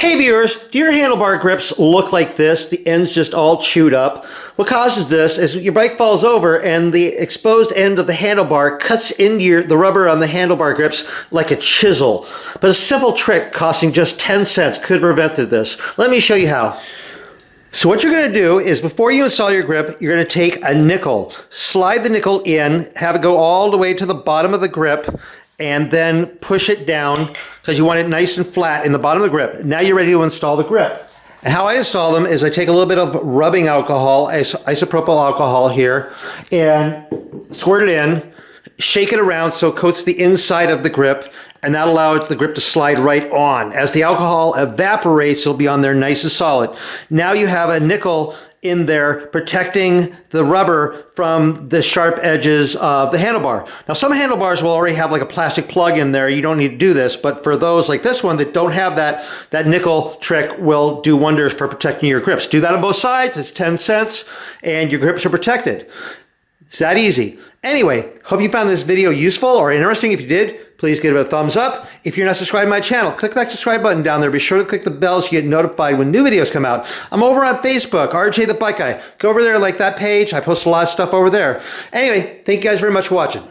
Hey viewers, do your handlebar grips look like this? The end's just all chewed up. What causes this is your bike falls over and the exposed end of the handlebar cuts into the rubber on the handlebar grips like a chisel. But a simple trick costing just 10 cents could have prevented this. Let me show you how. So what you're going to do is before you install your grip, you're going to take a nickel, slide the nickel in, have it go all the way to the bottom of the grip, and then push it down because you want it nice and flat in the bottom of the grip. Now you're ready to install the grip. And how I install them is I take a little bit of rubbing alcohol, isopropyl alcohol here, and squirt it in, shake it around so it coats the inside of the grip, and that allows the grip to slide right on. As the alcohol evaporates, it'll be on there nice and solid. Now you have a nickel in there protecting the rubber from the sharp edges of the handlebar. Now some handlebars will already have like a plastic plug in there. You don't need to do this, but for those like this one that don't have that nickel trick will do wonders for protecting your grips. Do that on both sides, it's 10 cents, and your grips are protected. It's that easy. Anyway, hope you found this video useful or interesting. If you did, please give it a thumbs up. If you're not subscribed to my channel, click that subscribe button down there. Be sure to click the bell so you get notified when new videos come out. I'm over on Facebook, RJ the Bike Guy. Go over there, like that page. I post a lot of stuff over there. Anyway, thank you guys very much for watching.